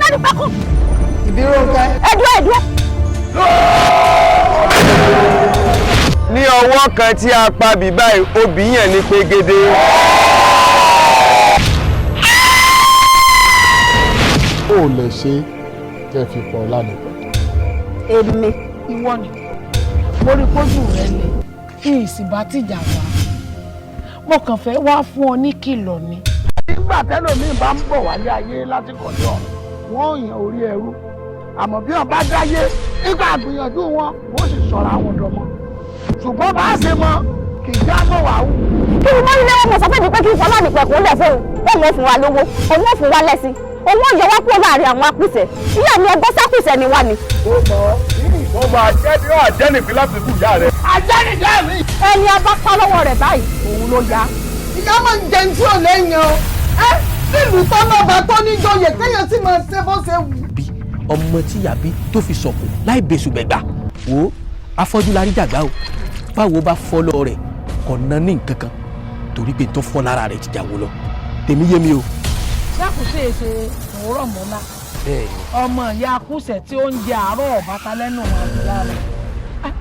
Lẹ́nu pákó. Ìbírò ń kẹ́. Ẹ̀dúrà. Ní ọwọ́ kan tí a pa bíbá obì yẹn ní pegede. Ó lè ṣe kẹ́ fi pọ̀ lánàá. Èmi. Ìwọ ni mo rí pójú rẹ ni kí ìsìnbá tìjà wá mo kàn fẹ́ wá fún ọ ní kìlọ̀ ni. nígbà tẹ́lòmíì bá ń bọ̀ wálé ayé láti kọ̀jọ́ wọ́n yàn orí ẹrú àmọ́ bí wọ́n bá dáyé nígbà àgbìyànjú wọn wọ́n sì sọ̀rọ̀ àwọn ọ̀dọ́mọ ṣùgbọ́n bá a ṣe mọ kì í jábọ̀ wá wù. Kí ni wọ́n ní lẹ́wọ̀n mọ̀ sọ pé mi pé kí n fọlá mi pẹ̀kún lẹ̀ fóun òun ò fún wa lówó òun ò fún wa lẹ́sìn òun ò yọ wá kúrò láàrin àwọn apùsẹ̀ ìyá mi ẹgbẹ́ sákùsẹ̀ ni wá ni. Ó máa jẹ́ ní àjẹ́nìfín láti kú ìyá rẹ̀. àjẹ́nìdá mi. Ẹni a bá pa lọ́wọ́ rẹ̀ báyìí òun ló yá. ìyá máa ń jẹun tí ò lẹ́yìn o nílùú tó lọ́ba tó níjòyè kéèyàn sì máa ṣe bó ṣe wù. bí ọmọ tí yàbí tó fi sọ̀kù láì bẹ̀sù gbẹ̀gbà wo afọ́jú la rí jàgbá o báwo bá fọ́ lọ rẹ̀ ọ̀nà ní nǹkan kan torí pé tó fọ́ lára rẹ̀ ti jà wó lọ tèmi yé mi o. Dákùsẹ̀ ṣe òwúrọ̀ mọ́lá ọmọ ìyá akúṣẹ̀ tí ó ń jẹ àárọ̀ bàtà lẹ́nu àbúrò rẹ̀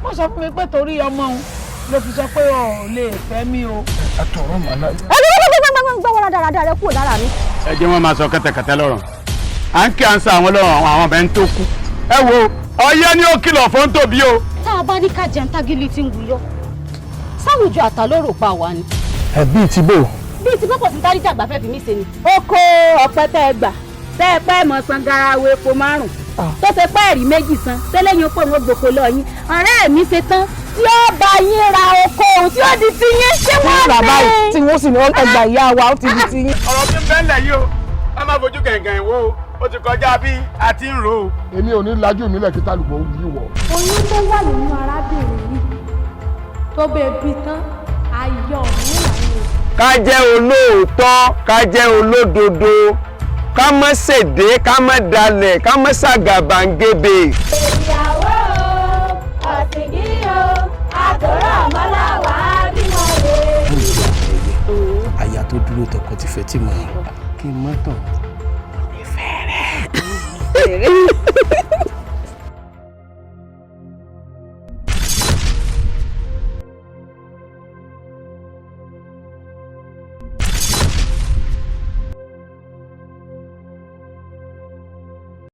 wọ́n sọ fún mi pé torí ọmọ òun ló fi sọ pé ò lè fẹ́ mi o. Àtọ̀rọ̀ màá Gbọ́wọ́ dáradára rẹ kúrò lára mi. Ẹ jẹ́ wọ́n máa sọ kẹ́tẹ̀kẹ́tẹ́ lọ́rọ̀. À ń kí à ń sa àwọn lọ́rọ̀ àwọn ọbẹ̀ ń tó kú. Ẹ wo ọyẹ́ ni ó kìlọ̀ fún tòbí o. Tá a bá ní ká jẹun tágílì tí ń wuyọ́ sáwùjọ àtàlórò pa wà ní. ẹbí ti bò. Bí ti bọ́pọ̀ fún táríjà àgbà fẹ́ fi mí ṣe ni. Oko ọ̀pẹ tẹ́ ẹ gbà tẹ́ ẹ pẹ́ mọ̀ san garawo epo 5 tó ṣe pẹ́ẹ́rì 2 san tẹ́lẹ̀yìn pọ̀ wọ́n gbòkó lọ yín ọ̀rẹ́ mi ṣe tán tí ó bá yín ra oko ohun tí ó di ti yín tí wọ́n bẹ́ẹ̀. tí wọ́n sì ní ọgbà ìyá wa ó ti di ti yín. Ọ̀rọ̀ tí ń bẹ́ńlẹ̀ yìí o, a máa fojú kẹ̀kẹ́ wo ó ti kọjá bí a ti ń rò ó. Èmi ò ní lajú mi lẹ̀ kí tálùbọ̀ yí wọ̀. Oyún tó wà nínú arábìnrin yìí tó bẹ́ẹ̀ bí tán ayọ̀ nílànà. Ká jẹ́ olóòótọ́, ká jẹ́ olódodo, ká má ṣèdè, ká má dalẹ̀, ká má ṣàgàbàǹgebè. Ìyàwó ọ̀sìnkì o àtọ̀rọ̀ ọmọláwà bímọ rẹ̀. aya tó dúró tọkọ ti fẹ́ tí mo kí n má tàn